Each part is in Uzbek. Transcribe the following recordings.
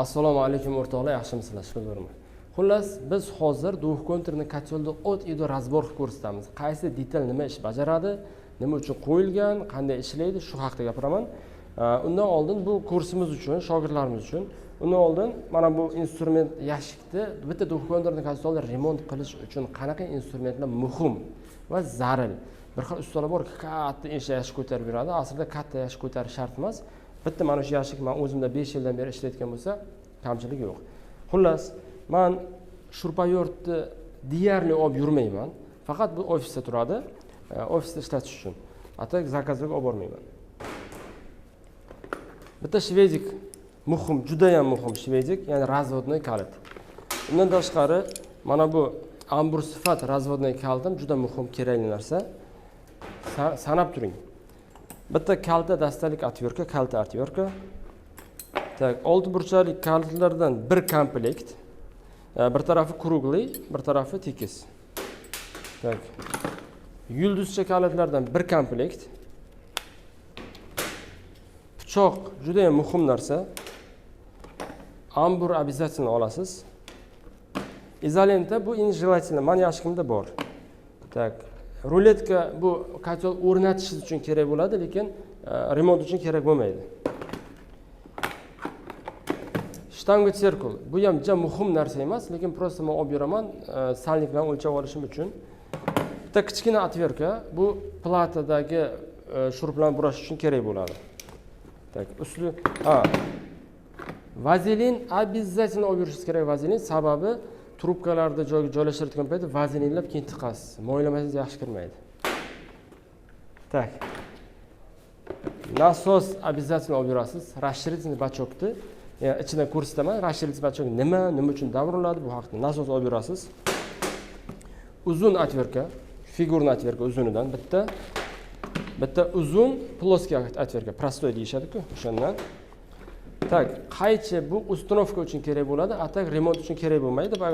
Assalomu alaykum o'rtoqlar, yaxshimisizlar? Shukr. Xullas, biz hozir duh konturni kotyolda o't ido razbor qilib ko'rsatamiz. Qaysi detal nima ish bajaradi, nima uchun qo'yilgan, qanday ishlaydi, shu haqida gapiraman. Undan oldin bu kursimiz uchun, shogirdlarimiz uchun, undan oldin mana bu instrument yashikni bitta duh konturni kotyolda remont qilish uchun qanaqa instrumentlar muhim va zarur. Bir xil ustalar bor, katta yashik ko'tarib beradi. Aslida katta yashik ko'tarish shart emas. Bitta mana shu yashik men o'zimda 5 yildan beri ishlayotgan bo'lsa, kamchilik yo'q. Xullas, men shurpayortni deyarli olib yurmayman. Faqat bu ofisda turadi. Ofisda ishlatish uchun. Atak zakazga olib bormayman. Bitta shvedik muhim, juda ham muhim shvedik, ya'ni razvodnoy kalit. Undan tashqari, mana bu ambur sifat razvodnoy kalitim juda muhim, kerakli narsa. Sanab turing. Bitta kalta dastalik atverka, kalta atverka. Tak, 6 burchalik kalitlardan bir komplekt. Bir tarafi krugliy, bir tarafi tekis. Tak. Yulduzcha kalitlardan bir komplekt. Pichoq juda ham muhim narsa. Ambur обязательно olasiz. Izolenta bu желательно, men yashikimda bor. Tak. Ruletka bu kotyol o'rnatish uchun kerak bo'ladi, lekin remont uchun kerak bo'lmaydi. Shtango sirkul. Bu ham juda muhim narsa emas, lekin просто men olib yuraman, salnik bilan o'lchab olishim uchun. Bitta kichkina atverka, bu platadagi shuruplarni burash uchun kerak bo'ladi. Tak, usli, vazelin обязательно olib yurishingiz kerak vazelin, sababi trubkalarda joylashtiradigan paytda vazelinlab keyin tiqasiz. Mo'ylamasangiz yaxshi kirmaydi. Tak. Nasos обязательно olib yurasiz. Расширительный bachokni, ya'ni ichidan ko'rsataman, расширительный bachok nima uchun davriladi bu haqida. Nasos olib yurasiz. Uzun atverka, figurni atverka uzunidan bitta uzun ploskiy atverka, prostoy deyishadi-ku, o'shandan. Tak, qaychi bu uстановка uchun kerak bo'ladi, atak remont uchun kerak bo'lmaydi, men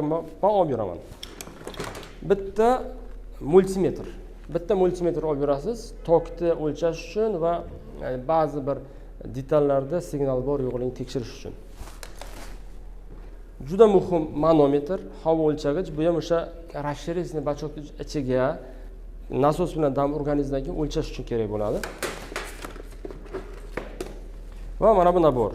olib yuraman. Bitta multimetr olib yurasiz, tokni o'lchash uchun va ba'zi bir detallarda signal bor yo'qligini tekshirish uchun. Juda muhim manometr, havo o'lchagich, bu ham o'sha расширительный bachokni ichiga nasos bilan dam urganingizdan keyin o'lchash uchun kerak bo'ladi. Va mana bu nabor.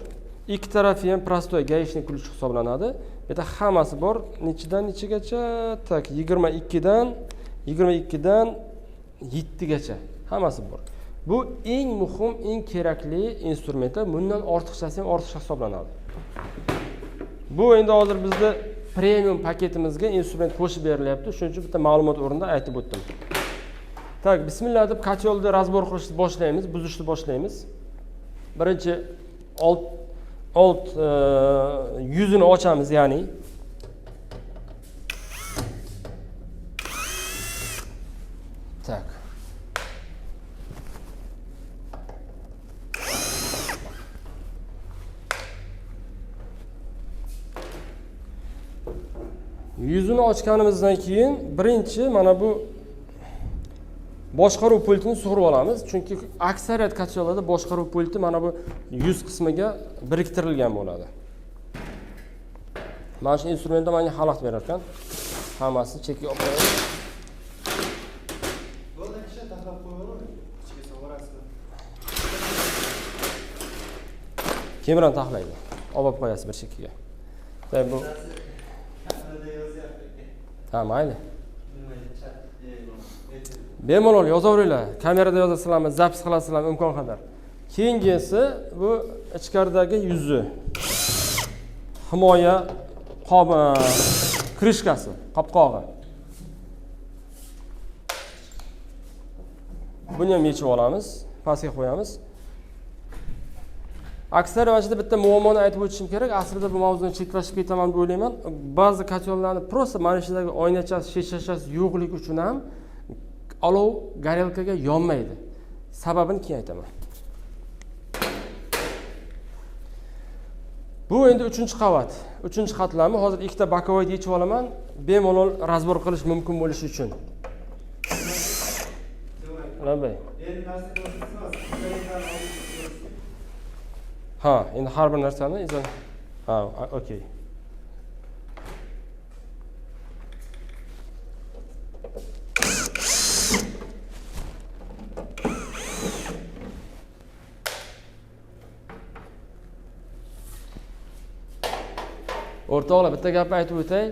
Ikki tarafi ham prostoy гаишник ключ hisoblanadi. Bu yerda hammasi bor. Nechidan nechigacha? Tak, 22dan 7 gacha. Hammasi bor. Bu eng muhim, eng kerakli instrumentlar. Bundan ortiqchasi ham ortiqcha hisoblanadi. Bu endi hozir bizda premium paketimizga instrument qo'shib berilyapti. Shuning uchun bitta ma'lumot o'rnida aytib o'tdim. Tak, bismillah deb kotyolni razbor qilishni boshlaymiz, buzishni boshlaymiz. Birinchi alt yuzini ochamiz, ya'ni tak. Yuzini ochganimizdan keyin birinchi mana bu boshqaruv pultini sug'urib olamiz, chunki aksariyat kotyollarda boshqaruv pulti mana bu yuz qismiga biriktirilgan bo'ladi. Mana shu instrumentda menga xalaqit berar ekan. Hammasi chekka olib qo'yamiz. Bo'ldi, kishi tahlil qo'yaveradi. Ichiga so'rasizmi? Kemirani taxlaydi. Olib qo'yasiz bir chekkaga. Bu ha, mayli. Bemalol yozaveringlar. Kamerada yozasizlarmi, zapis qilasizlarmi imkon qadar. Keyingisi bu ichkaridagi yuzi. Himoya qobi, krishkasi, qopqog'i. Buni ham yechib olamiz, pastga qo'yamiz. Aksariyat vaqtda bitta muammoni aytib o'tishim kerak. Aslida bu mavzuni chetlashib ketaman deb o'ylayman. Ba'zi kotyollarni prosta mana shundagi oynachasi, shishachasi yo'qligi uchun ham olov garelkaga yonmaydi. Sababini keyin aytaman. Bu endi 3-qavat. 3-qatlamni hozir ikkita bokovoyni yechib olaman, bemalol razbor qilish mumkin bo'lishi uchun. Labay. Ha, endi har bir narsani Ha, okey. O'rtoqlar, bitta gapni aytib o'tay.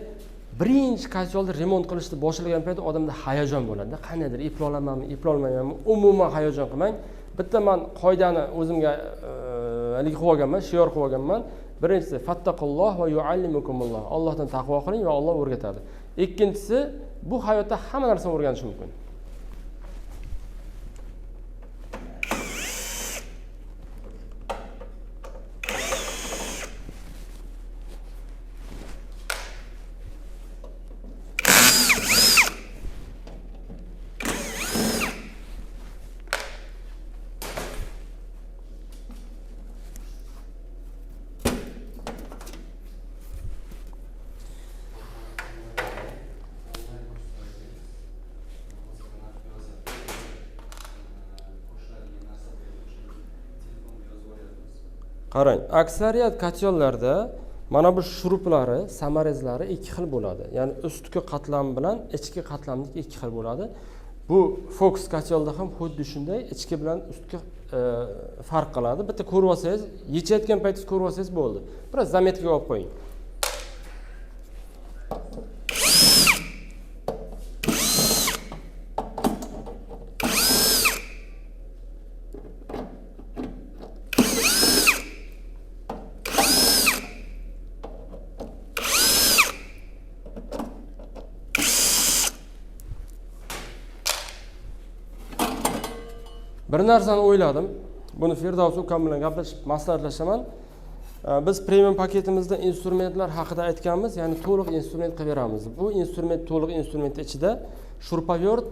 Birinchi kotyolni remont qilishni boshlagan paytda odamda hayajon bo'ladi. Qandaydir eplolamanmi, eplolmaymanmi, umuman hayajon qilmang. Bitta men qoidani o'zimga haligi qilib olganman, shior qilib olganman. Birinchisi fattaqulloh va yuallimukumulloh. Allohdan taqvo qiling va Alloh o'rgatadi. Ikkinchisi, bu hayotda hamma narsani o'rganish mumkin. Qarang, aksariyat kotyollarda mana bu shuruplari, samarezlari ikki xil bo'ladi. Ya'ni ustki qatlam bilan ichki qatlamlik ikki xil bo'ladi. Bu Fox kotyolda ham xuddi shunday, ichki bilan ustki farq qiladi. Bitta ko'rib olsangiz, yechayotgan paytingiz ko'rib olsangiz bo'ldi. Biroz zametkaga olib qo'ying. Bir narsani o'yladim. Buni Firdavs ukam bilan gaplashib maslahatlashaman. Biz premium paketimizda instrumentlar haqida aytganmiz, ya'ni to'liq instrument qilib beramiz. Bu instrument to'liq instrument ichida shurpavert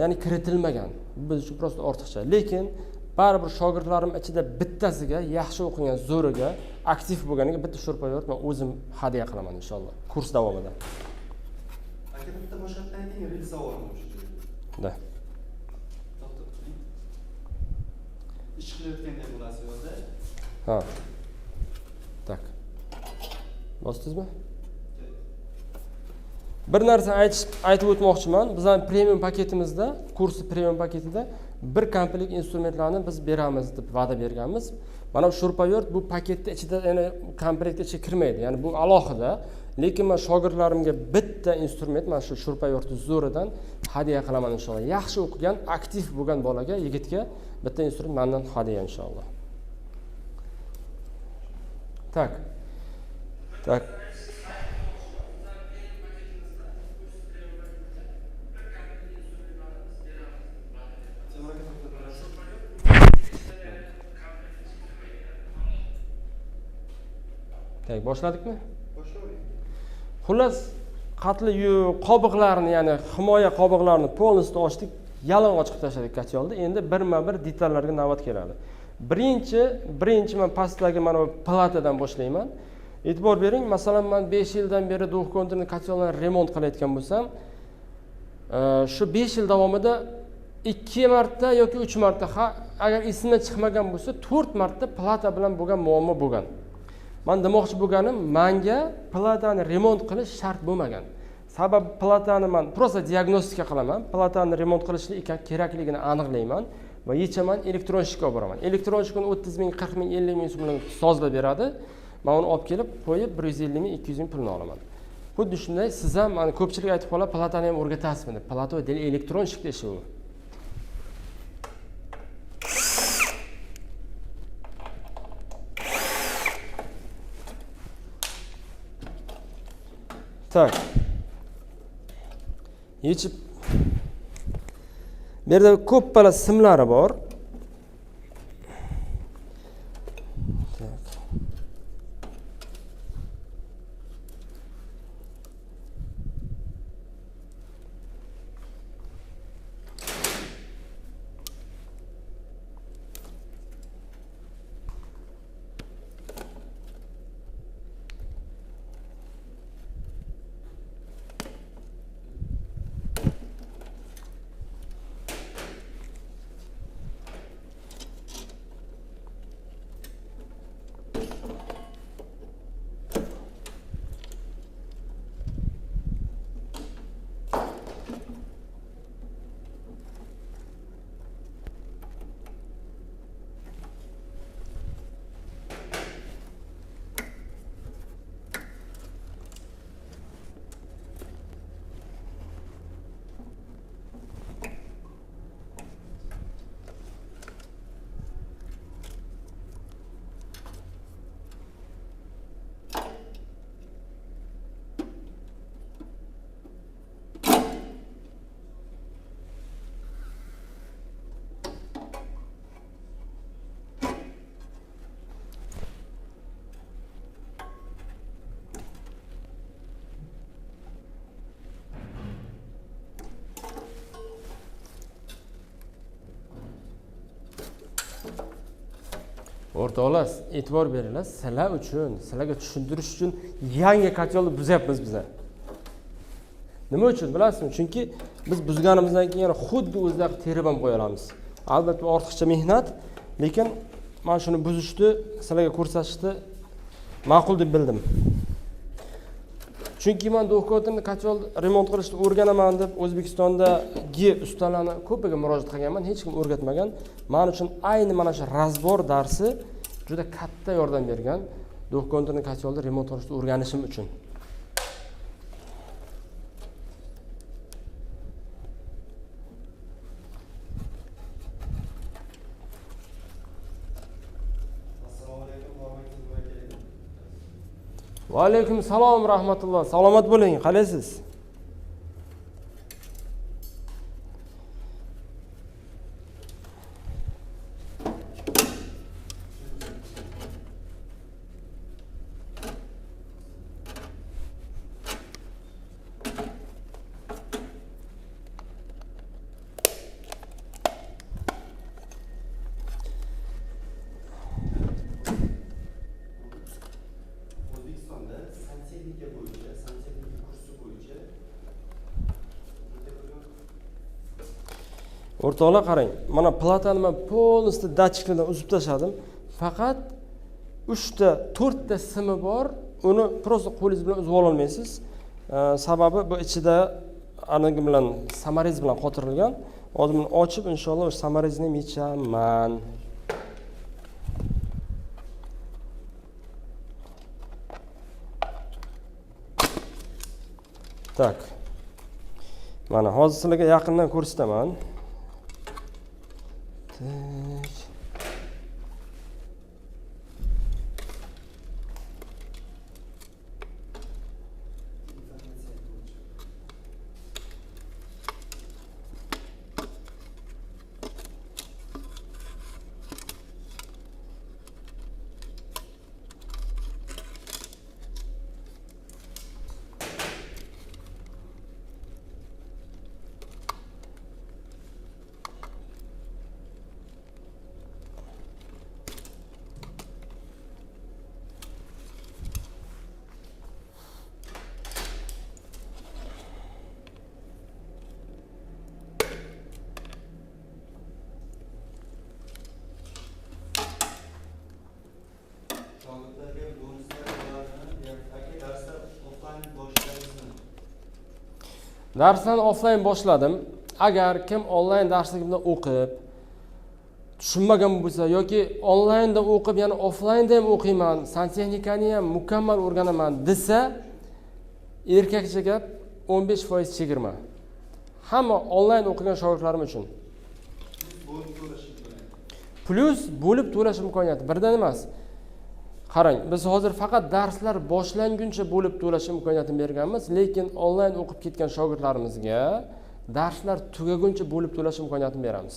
ya'ni kiritilmagan. Bu biz uchun prosta ortiqcha. Lekin baribir shogirdlarim ichida bittasiga yaxshi o'qigan, zo'riga, aktiv bo'lganiga bitta shurpavert men o'zim hadya qilaman inshaalloh kurs davomida. Aka bitta boshqatdan ayting, bil savolim shu joyda. Da. Ish qilayotganda bo'lasiz yo'lda. Ha. Tak. Bosdingizmi? Bir narsa aytib o'tmoqchiman. Bizning premium paketimizda, kursi premium paketida bir komplet instrumentlarni biz beramiz deb va'da berganmiz. Mana bu shurpavert bu paketning ichida, ya'ni komplektga ichiga kirmaydi. Ya'ni bu alohida. Lekin men shogirdlarimga bitta instrument, mana shu shurpavertni zo'ridan hadya qilaman inshaalloh. Yaxshi o'qigan, aktiv bo'lgan bolaga, yigitga bitta instrument mendan hadya inshaalloh. Tak. Tak. Tak, boshladikmi? Boshlaylik. Xullas, qatli qobiqlarni, ya'ni himoya qobiqlarini polностью ochdik, yalang'och qilib tashladik kotyolni. Endi birma-bir detallarga navbat keladi. Birinchi men pastdagi mana bu platadan boshlayman. E'tibor bering, masalan, men 5 yildan beri duxkontrni kotyollarni remont qilayotgan bo'lsam, shu 5 yil davomida 2 marta yoki 3 marta, agar esimdan chiqmagan bo'lsa, 4 marta plata bilan bo'lgan muammo bo'lgan. Men demoqchi bo'lganim, menga platani remont qilish shart bo'lmagan. Sababi platani men prosta diagnostika qilaman, platani remont qilishlik kerakligini aniqlayman va yechaman, elektronshikka olib boraman. Elektronshikni 30 ming, 40 ming, 50 ming so'm bilan sozlab beradi. Men uni olib kelib qo'yib 150 ming, 200 ming pulini olaman. Xuddi shunday siz ham, mana ko'pchilik aytib qoladi, platani ham o'rgatasizmi deb. Plato elektronshikda ishi u. Tak. Yechib. Bu yerda ko'ppala simlari bor. O'rtoqlar, e'tibor beringlar, sizlar uchun, sizlarga tushuntirish uchun yangi kotelni buzyapmiz biz. Nima uchun bilasizmi? Chunki biz buzganimizdan keyin xuddi o'zidagi terib ham qo'ya olamiz. Albatta ortiqcha mehnat, lekin men shuni buzishni, sizlarga ko'rsatishni ma'qul deb bildim. Chunki men do'konimni qachon remont qilishni o'rganaman deb O'zbekistondagi ustalarni ko'piga murojaat qilganman, hech kim o'rgatmagan. Men uchun ayni mana shu razbor darsi juda katta yordam bergan. Do'konimni qachon remont qilishni o'rganishim uchun. Va alaykum salom rahmatulloh. Salomat bo'ling. Qalaysiz? O'rtoqlar qarang, mana platani men polностью datchiklardan uzib tashladim. Faqat 3 ta, 4 ta simi bor. Uni просто qo'lingiz bilan uzib ola olmaysiz. Sababi bu ichida anagi bilan samariz bilan qotirilgan. Hozir buni ochib, inshaalloh o'sha samarizni ham yechaman. Tak. Mana hozir sizlarga yaqindan ko'rsataman. Darsdan offline boshladim. Agar kim onlayn darsligimda o'qib, tushunmagan bo'lsa yoki onlaynda o'qib, yana offlaynda ham o'qiyman, santexnikani ham mukammal o'rganaman desa, erkakcha gap 15% chegirma. Hamma onlayn o'qigan shogirdlarim uchun. Plus bo'lib to'lash imkoniyati birdan emas. Qarang, biz hozir faqat darslar boshlanguncha bo'lib to'lash imkoniyatini berganmiz, lekin onlayn o'qib ketgan shogirdlarimizga darslar tugaguncha bo'lib to'lash imkoniyatini beramiz.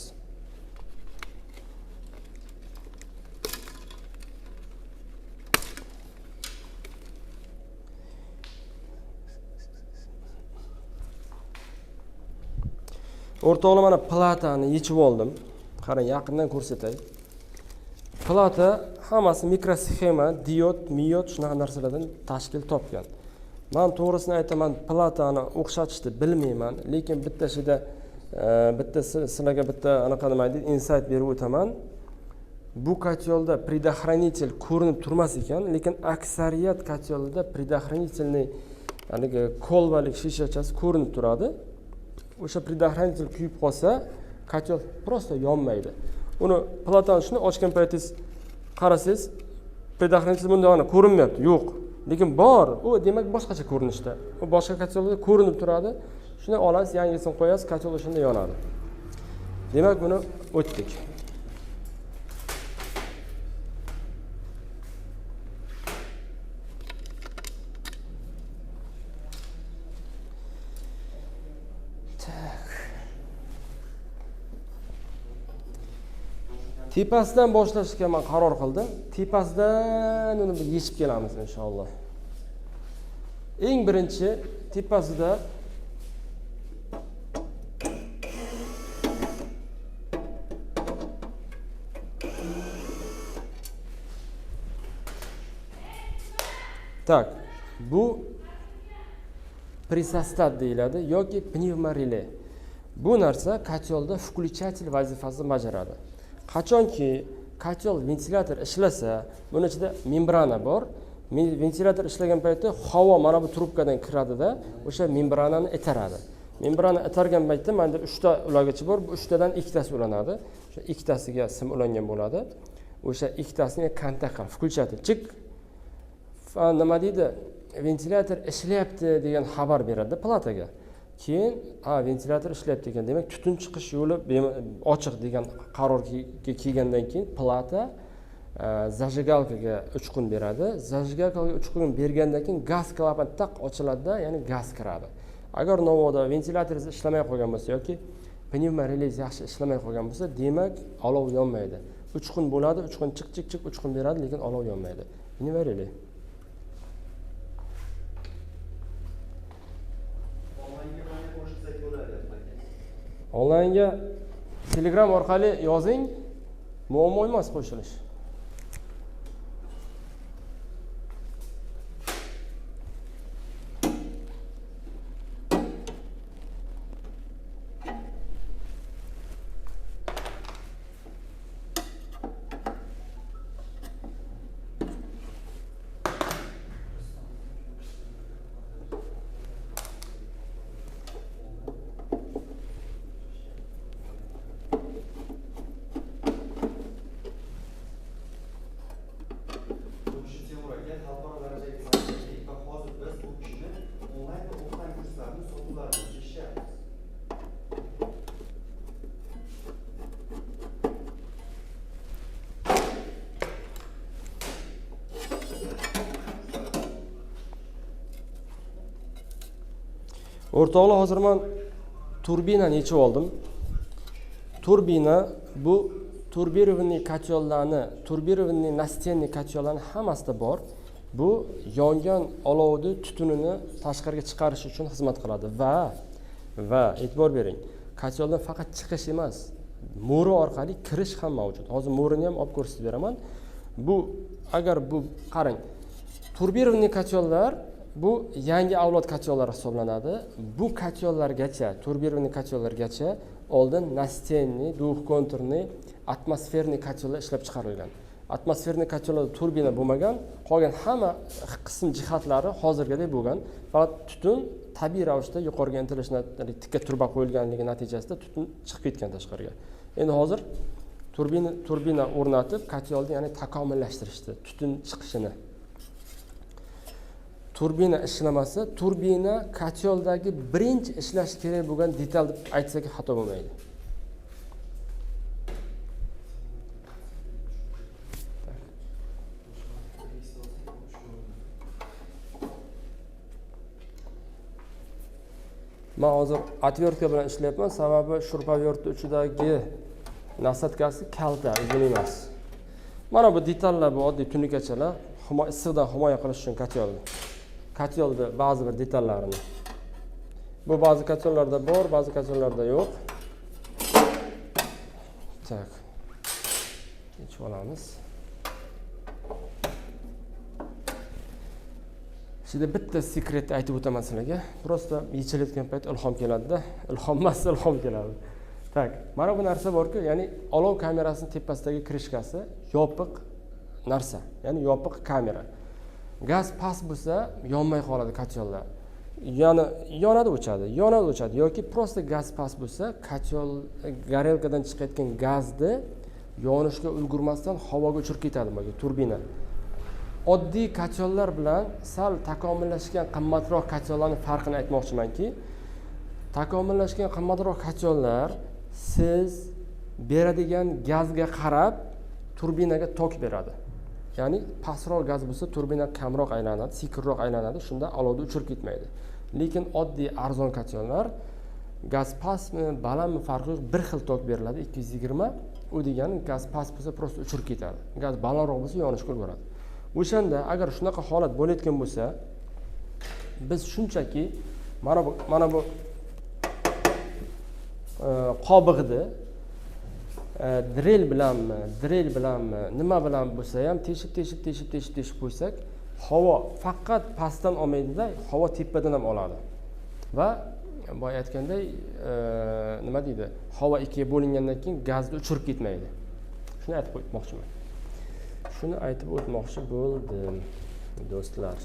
O'rtoqlar, mana platani yechib oldim. Qarang, yaqindan ko'rsatay. Plata hammasi mikrosxema, diod, miyod shunaqa narsalardan tashkil topgan. Men to'g'risini aytaman, platani o'xshatishni bilmayman, lekin bittashida sizlarga bitta anaqa nima deydi, insight berib o'taman. Bu kotelda предохранитель ko'rinib turmas ekan, lekin aksariyat kotelda предохранительный aniga kolbalik shishachasi ko'rinib turadi. O'sha предохранитель kuyib qolsa, kotel просто yonmaydi. Uni platani shuni ochgan paytingiz qarasangiz, предохранитель bunday ko'rinmayapti. Yo'q. Lekin bor. U demak boshqacha ko'rinishda. U boshqa kotelda ko'rinib turadi. Shuni olasiz, yangisini qo'yasiz, kotel shunda yonadi. Demak, buni o'tdik. Tepasidan boshlashga men qaror qildim. Tepasidan uni yechib kelamiz inshaalloh. Eng birinchi tepasida Tak, bu prisostat deyiladi yoki pnevmorile. Bu narsa kotyolda включатель vazifasini bajaradi. Qachonki kotyol ventilyator ishlasa, buni ichida membrana bor. Ventilyator ishlagan paytda havo mana bu trubkadan kiradida, o'sha membranani itaradi. Membrana itargan paytda menda 3 ta ulag'ichi bor. Bu 3 tadan ikkitasi ulanadi. O'sha ikkitasiga sim ulangan bo'ladi. O'sha ikkitasiga kontakt qilib включатель chik nima deydi? Ventilyator ishlayapti degan xabar beradi plataga. Keyin ventilyator ishlayapti ekan, demak tutun chiqish yo'li ochiq degan qarorga kelgandan keyin plata zajigalkaga uchqun beradi. Zajigalkaga uchqun bergandan keyin gaz klapan taq ochiladi, ya'ni gaz kiradi. Agar novoda ventilyator ishlamay qolgan bo'lsa yoki pnevmorilez yaxshi ishlamay qolgan bo'lsa, demak olov yonmaydi. Uchqun bo'ladi, uchqun chiq uchqun beradi, lekin olov yonmaydi. Pnevmorilez. Onlaynga Telegram orqali yozing, muammo emas qo'shilish. O'rtoqlar, hozir men turbinani yechib oldim. Turbina bu turbirovniy kotyollarni, turbirovniy nastenniy kotyollarni hammasida bor. Bu yongan olovni tutunini tashqariga chiqarish uchun xizmat qiladi va e'tibor bering. Kotyoldan faqat chiqish emas, mo'ri orqali kirish ham mavjud. Hozir mo'rini ham olib ko'rsatib beraman. Bu agar bu qarang, turbirovniy kotyollar bu yangi avlod kotyollar hisoblanadi. Bu kotyollargacha, turbirovniy kotyollargacha oldin nastenniy, duxkonturniy, atmosferniy kotyollar ishlab chiqarilgan. Atmosferniy kotyollarda turbina bo'lmagan, qolgan hamma qism jihatlari hozirgidek bo'lgan. Faqat tutun tabiiy ravishda yuqoriga intilishni tikka turba qo'yilganligi natijasida tutun chiqib ketgan tashqariga. Endi hozir turbina o'rnatib, kotyolni ya'ni takomillashtirishdi, tutun chiqishini. Turbina ishlamasa, turbina kotyoldagi birinchi ishlash kerak bo'lgan detal deb aytsak xato bo'lmaydi. Men hozir отвертка bilan ishlayapman, sababi shurpavertni uchidagi nasatkasi kalta, uzun emas. Mana bu detallar, bu oddiy tunikachalar, issiqdan himoya qilish uchun kotyolda ba'zi bir detallarini. Bu ba'zi kotyollarda bor, ba'zi kotyollarda yo'q. Tak. Yechib olamiz. Şimdi bitta sekretni aytib o'taman sizlarga. Prosta yechilayotgan payt ilhom keladi-da, ilhom emas, ilhom keladi. Tak, mana bu narsa borku, ya'ni olov kamerasining tepasidagi krishkasi yopiq narsa, ya'ni yopiq kamera. Gaz past bo'lsa, yonmay qoladi kotyollar. Ya'ni yonadi o'chadi yoki prosta gaz past bo'lsa, kotyol garelkadan chiqayotgan gazni yonishga ulgurmasdan havoga uchirib ketadi bu turbina. Oddiy kotyollar bilan sal takomillashgan qimmatroq kotyollarning farqini aytmoqchimanki, takomillashgan qimmatroq kotyollar siz beradigan gazga qarab turbinaga tok beradi. Ya'ni pastroq gaz bo'lsa turbina kamroq aylanadi, sekinroq aylanadi, shunda olovni uchirib ketmaydi. Lekin oddiy arzon kotyollar gaz pastmi, balandmi farqi yo'q, bir xil tok beriladi, 220. U degani gaz past bo'lsa prosta uchirib ketadi. Gaz balandroq bo'lsa yonishga ulguradi. O'shanda agar shunaqa holat bo'layotgan bo'lsa, biz shunchaki mana bu qobig'ini drill bilanmi, nima bilan bo'lsa ham teshib qo'ysak, havo faqat pastdan olmaydi-da, havo tepadan ham oladi. Va boya aytganday, nima deydi? Havo ikkiga bo'lingandan keyin gazni uchirib ketmaydi. Shuni aytib o'tmoqchiman. Shuni aytib o'tmoqchi bo'ldim, do'stlar.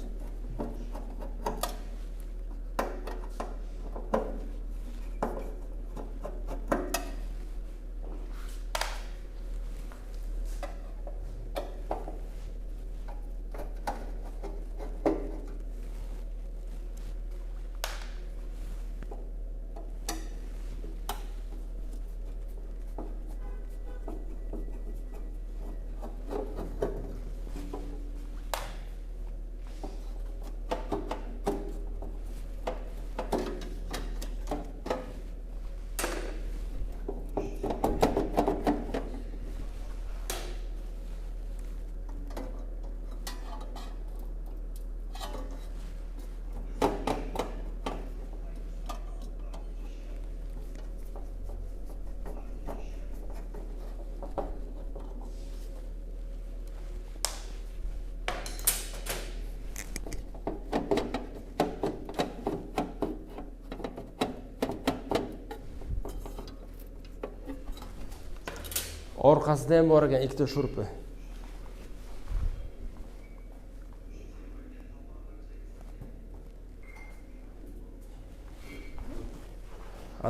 Orqasida ham bor ekan ikkita shurpi.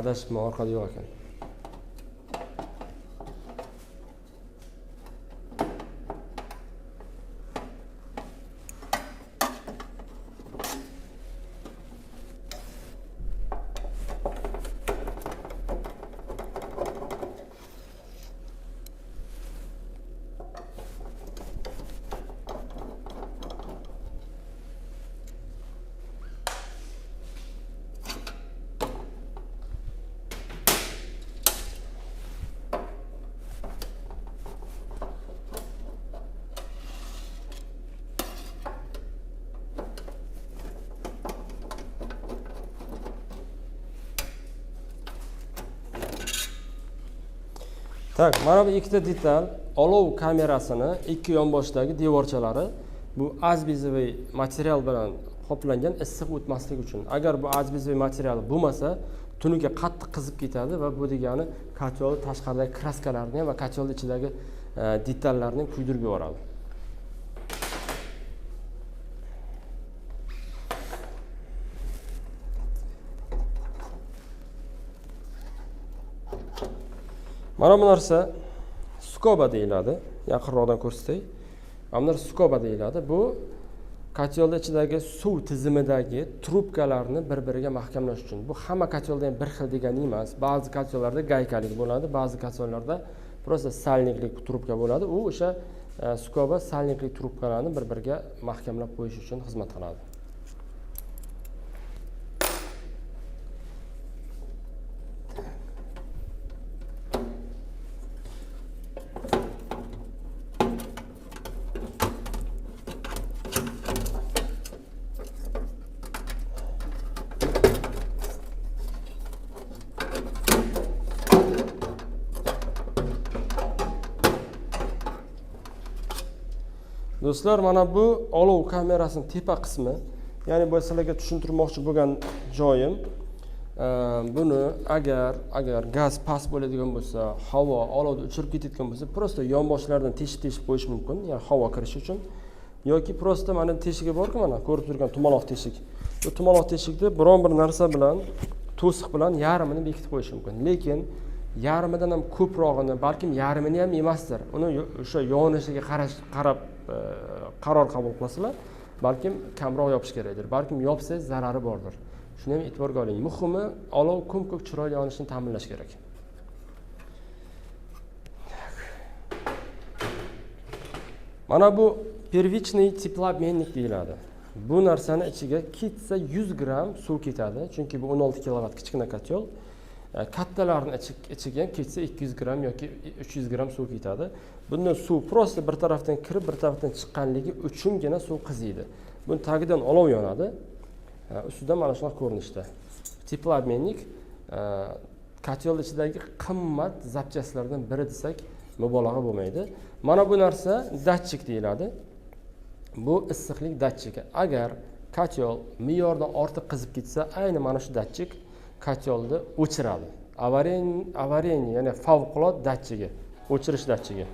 Adashma, orqada yo'q ekan. Tak, mana bu ikkita detal olov kamerasini ikki yonboshdagi devorchalari bu azbezoviy material bilan qoplangan, issiq o'tmasligi uchun. Agar bu azbezoviy material bo'lmasa, tuniga qattiq qizib ketadi va bu degani kotyolni tashqaridagi kraskalarni va kotyolning ichidagi detallarni kuydirib yuboradi. Mana bu narsa skoba deyiladi. Yaqinroqdan ko'rsatay. Mana bu skoba deyiladi. Bu kotyolning ichidagi suv tizimidagi trubkalarni bir-biriga mahkamlash uchun. Bu hamma kotyolda ham bir xil degani emas. Ba'zi kotyollarda gaykalik bo'ladi, ba'zi kotyollarda просто salniklik trubka bo'ladi. U o'sha skoba salniklik trubkalarni bir-biriga mahkamlab qo'yish uchun xizmat qiladi. Do'stlar, mana bu olov kamerasining tepa qismi. Ya'ni bu sizlarga tushuntirmoqchi bo'lgan joyim, buni agar gaz past bo'ladigan bo'lsa, havo olovni o'chirib ketayotgan bo'lsa, prosta yonboshlardan teshib qo'yish mumkin, ya'ni havo kirishi uchun. Yoki prosta mana teshigi bor-ku, mana ko'rib turgan tumaloq teshik. Bu tumaloq teshikni biron bir narsa bilan, to'siq bilan yarmini bekitib qo'yish mumkin. Lekin yarmidan ham ko'prog'ini, balkim yarmini ham emasdir. Uni o'sha yonishiga qarab qaror qabul qilsalar, balkim kamroq yopish kerakdir. Balkim yopsangiz zarari bordir. Shuni ham e'tiborga oling. Muhimi, olov ko'p chiroyli yonishini ta'minlash kerak. Mana bu первичный теплообменник deyiladi. Bu narsani ichiga ketsa 100 gram suv ketadi, chunki bu 16 kilovat kichkina kotyol. Kattalarning ichiga ham ketsa 200 gram yoki 300 gram suv ketadi. Bundan suv prosta bir tarafdan kirib, bir tarafdan chiqqanligi uchungina suv qiziydi. Buni tagidan olov yonadi. Ustida mana shunaqa ko'rinishda. Teplообменник kotyol ichidagi qimmat zapchastlardan biri desak mubolag'a bo'lmaydi. Mana bu narsa datchik deyiladi. bu issiqlik datchigi. Agar kotel me'yordan ortiq qizib ketsa, ayni mana shu datchik kotelni o'chiradi. Avariya, ya'ni favqulodda datchigi, o'chirish datchigi.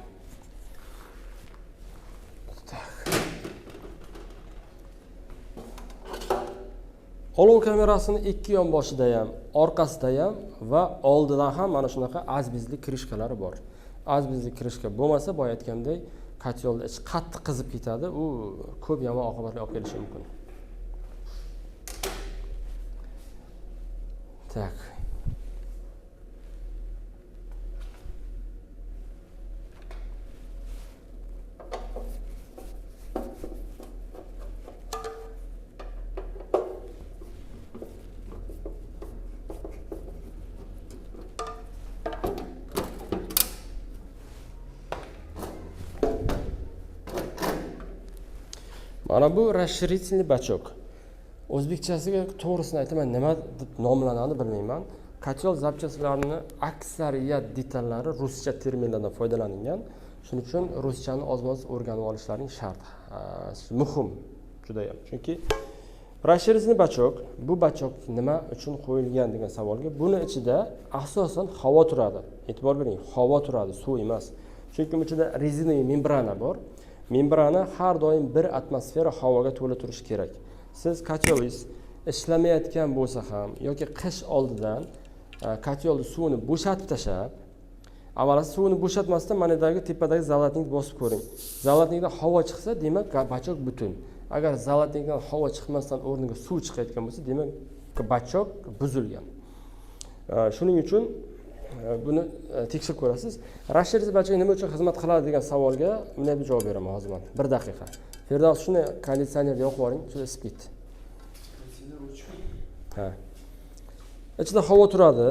Olov kamerasini ikki yonboshida ham, orqasida ham va oldidan ham mana shunaqa azbizli krishkalari bor. Azbizli krishka bo'lmasa, boya aytgandek, kotelni ichi qattiq qizib ketadi, u ko'p yomon oqibatlar olib kelishi mumkin. Tak. Mana bu расширительный bachok. O'zbekchasiga to'g'risini aytaman, nima deb nomlanadi bilmayman. Kotel zapchastlarining aksariyat detallari ruscha terminlardan foydalanilgan. Shuning uchun ruschani oz-moz o'rganib olishlaring shart. Muhim juda ham. Chunki расширительный bachok, bu bachok nima uchun qo'yilgan degan savolga, buni ichida asosan havo turadi. E'tibor bering, havo turadi, suv emas. Chunki ichida rezinaviy membrana bor. Membrana har doim 1 atmosfera havoga to'la turishi kerak. Siz kotelingiz ishlamayotgan bo'lsa ham yoki qish oldidan kotelni suvini bo'shatib tashlab, avvalo suvni bo'shatmasdan mana dagi tepadagi zalatnikni bosib ko'ring. Zalatnikda havo chiqsa, demak bachok butun. Agar zalatnikdan havo chiqmasdan o'rniga suv chiqayotgan bo'lsa, demak bachok buzilgan. Shuning uchun buni tekshirib ko'rasiz. Расширитель bachok nima uchun xizmat qiladi degan savolga bunday bir javob beraman hozir. 1 daqiqa. Firdavs, shuni konditsionerga yoqib yuboring, juda isib ketdi. Ha. Ichida havo turadi.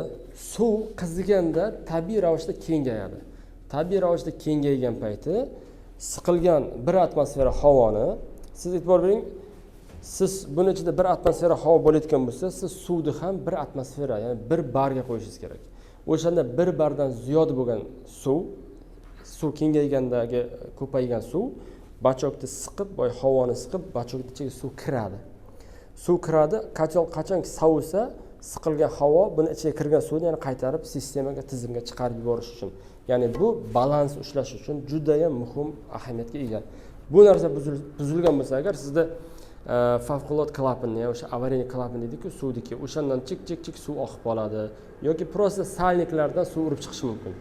Suv qiziganda tabiiy ravishda kengayadi. Tabiiy ravishda kengaygan payti siqilgan 1 atmosfera havoni, siz e'tibor bering, siz buni ichida 1 atmosfera havo bo'layotgan bo'lsa, siz suvni ham 1 atmosfera, ya'ni 1 barga qo'yishingiz kerak. O'shanda 1 bardan ziyod bo'lgan suv kengaygandagi ko'paygan suv bachokni siqib, boy havoni siqib, bachokning ichiga suv kiradi. Suv kiradi, qachonki sovisa, siqilgan havo buni ichiga kirgan suvni yana qaytarib sistemaga, tizimga chiqarib yuborish uchun. Ya'ni bu balans ushlash uchun juda ham muhim ahamiyatga ega. Bu narsa buzilgan bo'lsa agar sizda favqulodda klapan, o'sha avariya klapan deydi-ku, suvdiki, o'shandan chik suv oqib qoladi yoki просто salniklardan suv urib chiqishi mumkin.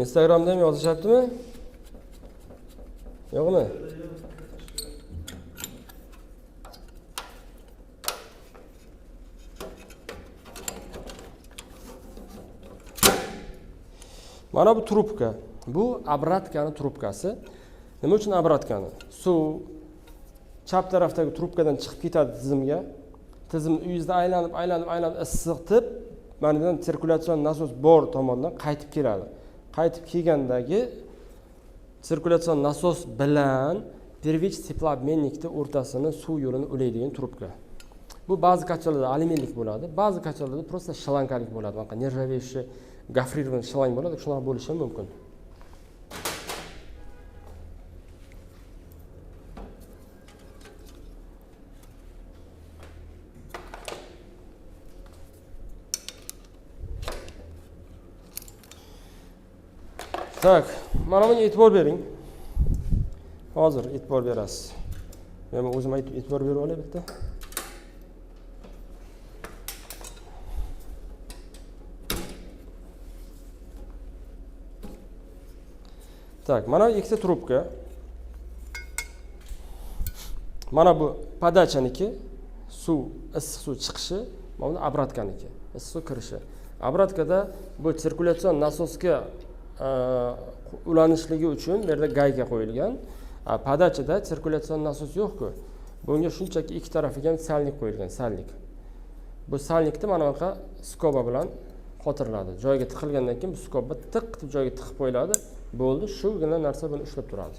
Instagramda ham yozishyaptimi? Yo'qmi? Mana bu trubka. Bu obratkaning trubkasi. Nima uchun obratkani? Suv chap tarafdagi trubkadan chiqib ketadi tizimga. Tizim uyingizda aylanib isitib, mana bundan sirkulyatsion nasos bor tomondan qaytib keladi. Qaytib kelgandagi sirkulyatsion nasos bilan первичный теплообменникning o'rtasini suv yo'lini ulaydigan trubka. Bu ba'zi kotellarda alyuminlik bo'ladi, ba'zi kotellarda просто shalankalik bo'ladi. Mana nержавеющий гофрированный shalang bo'ladi, shunaqa bo'lishi ham mumkin. Tak, mana bunga e'tibor bering. Hozir e'tibor berasiz. Men o'zim e'tibor berib olay bitta. Tak, mana ikkita trubka. Mana bu podachaniki, issiq suv chiqishi, mana bu obratkaniki, issiq suv kirishi. Obratkada bu sirkulyatsion nasosga ulanishligi uchun bu yerda gayka qo'yilgan. Podachada sirkulyatsion nasos yo'q-ku. Bunga shunchaki ikki tarafiga ham salnik qo'yilgan, salnik. Bu salnikni mana bunaqa skoba bilan qotiriladi. Joyiga tiqilgandan keyin bu skoba tiq deb joyiga tiqib qo'yiladi. Bo'ldi, shugina narsa buni ushlab turadi.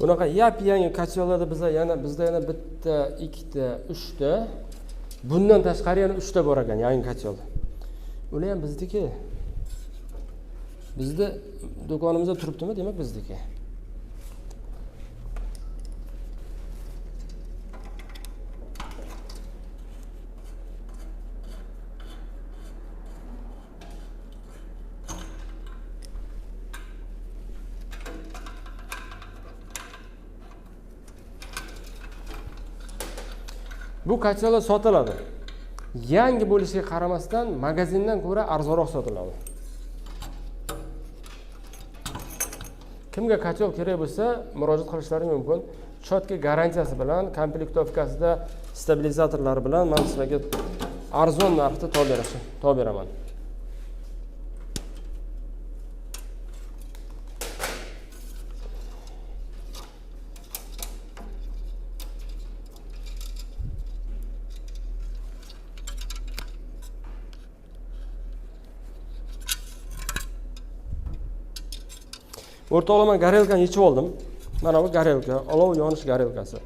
Bunaqa yap-yangi kachellarda bizda yana bitta, ikkita, uchta, bundan tashqari yana 3 ta bor ekan yangi kachel. Ular ham bizniki. Bizda do'konimizda turibdimi, demak bizniki. Bu kachellar sotiladi. Yangi bo'lishiga qaramasdan magazindan ko'ra arzonroq sotiladi. Kimga kachel kerak bo'lsa, murojaat qilishlari mumkin. Chotka garantiyasi bilan, komplektovkasida stabilizatorlari bilan men sizlarga arzon narxda to'lab beraman. O'rtoqlar, garelkani yechib oldim. Mana bu garelka, olov yonish garelkasi.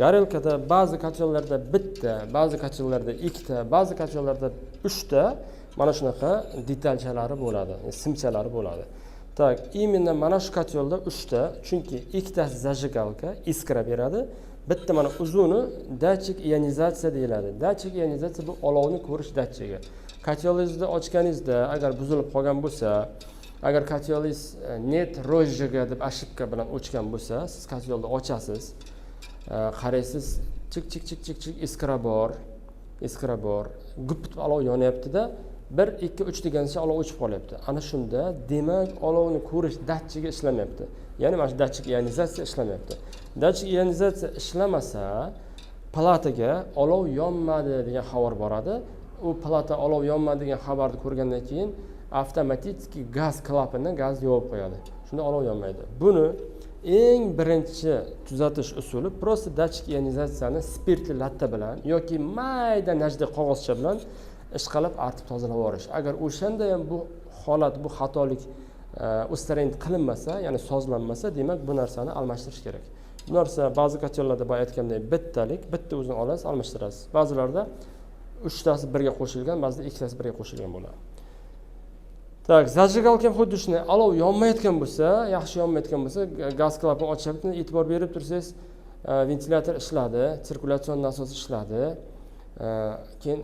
Garelkada ba'zi kachellarda bitta, ba'zi kachellarda ikkita, ba'zi kachellarda 3 ta mana shunaqa detalchalari bo'ladi, simchalari bo'ladi. Tak, именно mana shu kachelda 3 ta, chunki ikkitasi zajigalka, iskra beradi. Bitta mana uzuni datchik ionizatsiya deyiladi. Datchik ionizatsiya bu olovni ko'rish datchigi. Kachelingizni ochganingizda agar buzilib qolgan bo'lsa, agar kachelingiz net rozjaga deb ошибка bilan o'chgan bo'lsa, siz kachelni ochasiz, qaraysiz, chik iskra bor, gup olov yonyapti-da, 1 2 3 degancha olov o'chib qolyapti. Ana shunda demak olovni ko'rish datchigi ishlamayapti. Ya'ni mana shu datchik ionizatsiya ishlamayapti. Datchik ionizatsiya ishlamasa, plataga olov yonmadi degan xabar boradi. U plata olov yonmadi degan xabarni ko'rgandan keyin avtomatik gaz klapandan gaz yopib qo'yadi. Shunda olov yonmaydi. Buni eng birinchi tuzatish usuli просто datchik ionizatsiyani spirtli latta bilan yoki mayda najda qog'ozcha bilan ishqalab artib tozalab yuborish. Agar o'shanda ham bu holat, bu xatolik ustarind qilinmasa, ya'ni sozlanmasa, demak bu narsani almashtirish kerak. Bu narsa ba'zi kachellarda boya aytgandek bitta o'zini olasiz, almashtirasiz. Ba'zilarda 3 tasi birga qo'shilgan, ba'zida 2 tasi birga qo'shilgan bo'ladi. Tak, zajigalka ham xuddi shunday. Olov yonmayotgan bo'lsa, yaxshi yonmayotgan bo'lsa, gaz klapanini ochyapti, e'tibor berib tursangiz, ventilyator ishladi, sirkulyatsion nasos ishladi. Keyin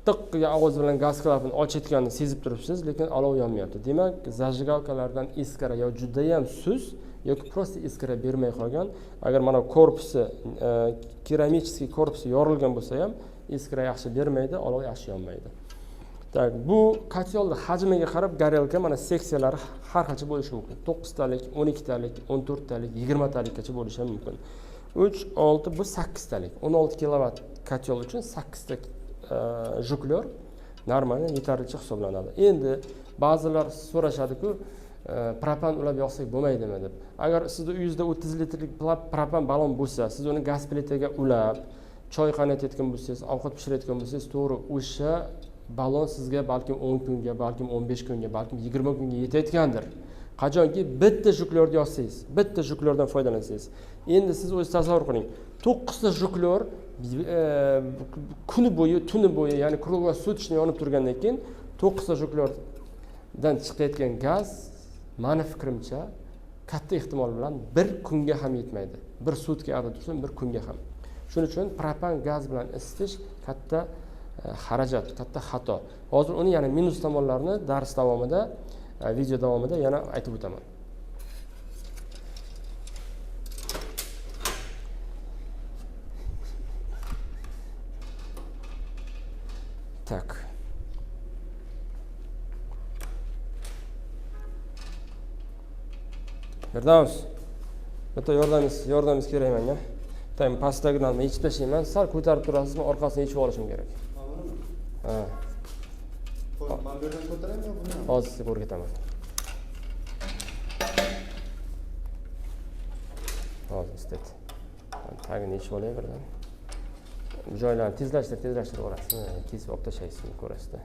tiqqiga ovoz bilan gaz klapanini ochayotganini sezib turibsiz, lekin olov yonmayapti. Demak, zajigalkalardan iskra yo juda ham suz yoki prosta iskra bermay qolgan. Agar mana korpusi, keramический korpusi yorilgan bo'lsa ham, iskra yaxshi bermaydi, olov yaxshi yonmaydi. Tak, bu kachelni hajmiga qarab garelka mana seksiyalari har xilcha bo'lishi mumkin. 9 talik, 12 talik, 14 talik, 20 talikgacha bo'lishi mumkin. 3, 6 bu 8 talik. 16 kilovat kachel uchun 8 ta juklyor normalni yetarlicha hisoblanadi. Endi ba'zilar so'rashadi-ku, propan ulab yoqsak bo'lmaydimi deb. Agar sizda uyingizda 30 litrlik propan balon bo'lsa, siz uni gaz plitaga ulab, choy qaynatayotgan bo'lsangiz, ovqat pishirayotgan bo'lsangiz, to'g'ri, o'sha balon sizga balkim 10 kunga, balkim 15 kunga, balkim 20 kunga yetayotgandir. Qachonki bitta juklyorni yozsangiz, bitta juklyordan foydalansangiz. Endi siz o'zingiz tasavvur qiling. 9 ta juklyor kuni bo'yi, tuni bo'yi, ya'ni kruglosutishni yonib turgandan keyin 9 ta juklyordan chiqayotgan gaz, meni fikrimcha, katta ehtimol bilan 1 kunga ham yetmaydi. 1 sutkaga tursin, 1 kunga ham. Shuning uchun propan gaz bilan isitish katta xarajat, katta xato. Hozir uni yana minus tomonlarini dars davomida, video davomida yana aytib o'taman. Tak. Firdavs. Bitta yordamingiz kerak menga. Bitta pastdagidan yechib tashlayman. Sal ko'tarib turasizmi? Orqasini yechib olishim kerak. Ha. Qo'y, men bu yerdan ko'taraymi buni? Hozir sizga o'rgataman. Hozir istat. Tagini yechib olay birdan. Joylarni tezlashtirib olasiz. Kesib olib tashlaysiz, ko'rasizda.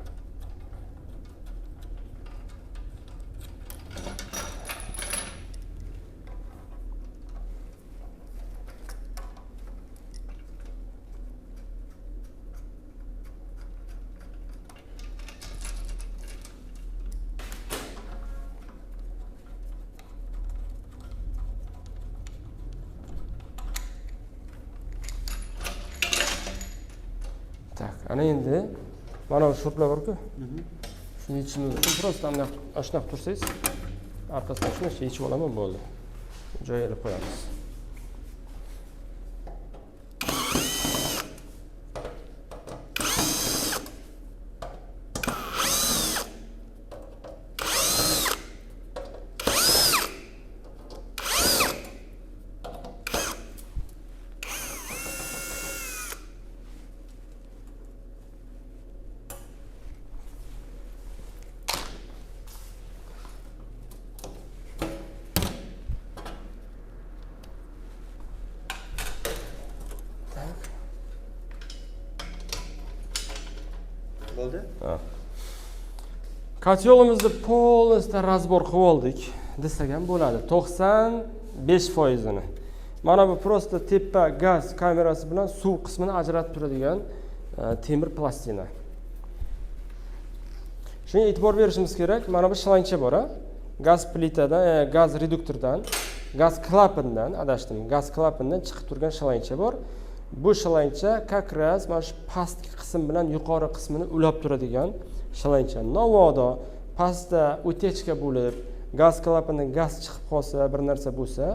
Tak, ana endi mana bu sho'rplar bor-ku. Shuni yechishimiz uchun просто shunaqa tursangiz, orqasidan shuni yechib olaman bo'ldi. Joyiga ilib qo'yamiz. Bo'ldi? Ha. Kotyolimizni polностью razbor qilib oldik desak ham bo'ladi. 95%ni. Mana bu просто tepa gaz kamerasi bilan suv qismini ajratib turadigan temir plastina. Shunga e'tibor berishimiz kerak. Mana bu shlancha bor, gaz plitadan, gaz reduktordan, gaz klapandan, adashdim, gaz klapandan chiqib turgan shlancha bor. Bu shlancha как раз mana shu pastki qism bilan yuqori qismini ulab turadigan shlancha. Navodo pastda utechka bo'lib, gaz klapandan gaz chiqib qolsa, bir narsa bo'lsa,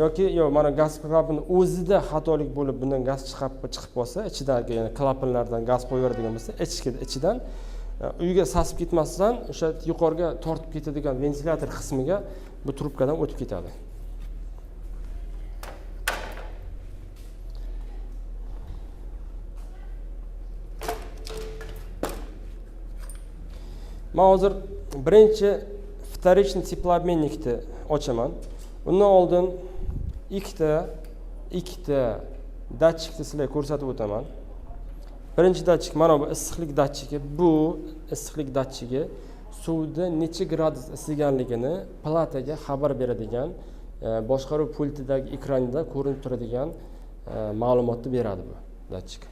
yoki mana gaz klapanning o'zida xatolik bo'lib, bundan gaz chiqib qolsa, ichidagi ya'ni klapanlardan gaz qo'yaveradigan bo'lsa, ichidan uyga sasib ketmasdan o'sha yuqoriga tortib ketadigan ventilyator qismiga bu trubkadan o'tib ketadi. Men hozir birinchi вторичный теплообменникni ochaman. Undan oldin ikkita datchikni sizlarga ko'rsatib o'taman. Birinchi datchik mana bu issiqlik datchigi. Bu issiqlik datchigi suvda necha gradus isiganligini plataga xabar beradigan, boshqaruv pultidagi ekranda ko'rinib turadigan ma'lumotni beradi bu datchik.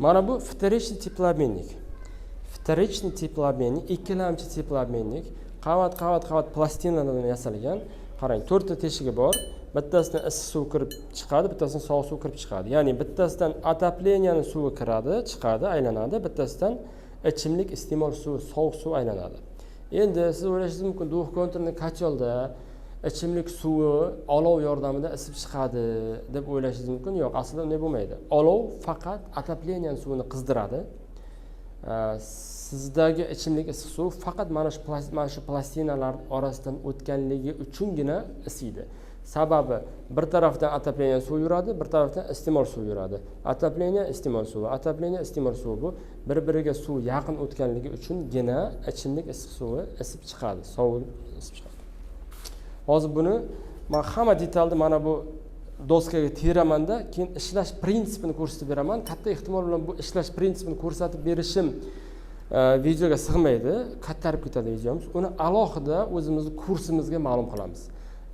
Mana bu вторичный теплообменник. Вторичный теплообменник, ikkilamchi teplообменник, qavat plastinalardan yasalgan. Qarang, 4 ta teshigi bor. Bittasidan issiq suv kirib chiqadi, bittasidan sovuq suv kirib chiqadi. Ya'ni bittasidan отоплениyaning suvi kiradi, chiqadi, aylanadi, bittasidan ichimlik iste'mol suvi, sovuq suv aylanadi. Endi siz o'ylashingiz mumkin, duh konturni kotyolda ichimlik suvi olov yordamida isib chiqadi deb o'ylashingiz mumkin. Yo'q, aslida unday bo'lmaydi. Olov faqat отоплениyaning suvini qizdiradi. Sizdagi ichimlik issiq suv faqat mana shu plastinalar orasidan o'tganligi uchungina isiydi. Sababi bir tarafdan отопление suv yuradi, bir tarafdan iste'mol suv yuradi. Отопление, iste'mol suvi, отопление, iste'mol suvi bu bir-biriga suv yaqin o'tganligi uchungina ichimlik issiq suvi isib chiqadi, sovuq isib chiqadi. Hozir buni men hamma detalni mana bu doskaga teramanda, keyin ishlash prinsipini ko'rsatib beraman. Katta ehtimol bilan bu ishlash prinsipini ko'rsatib berishim videoga sig'maydi, kattarib ketadi videomiz. Uni alohida o'zimizning kursimizga ma'lum qilamiz.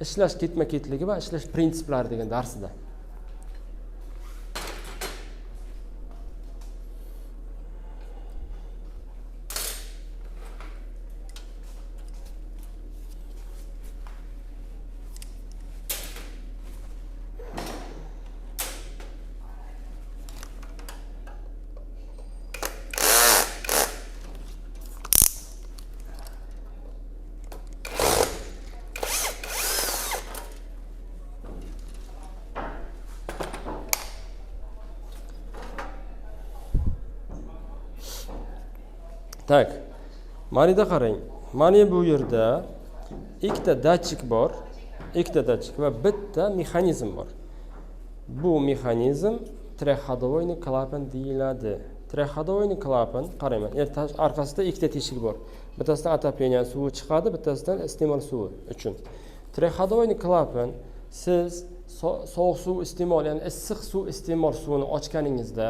Ishlash ketma-ketligi va ishlash prinsiplari degan darsida. Tak. Mana yerda qarang. Mana bu yerda ikkita datchik bor. Ikkita datchik va bitta mexanizm bor. Bu mexanizm трехходовойный klapan deyiladi. Трехходовойный klapan, qarayman. Orqasida ikkita teshik bor. Bittasidan отопление suvi chiqadi, bittasidan iste'mol suvi uchun. Трехходовойный klapan siz sovuq suv iste'mol, ya'ni issiq suv iste'mol suvini ochganingizda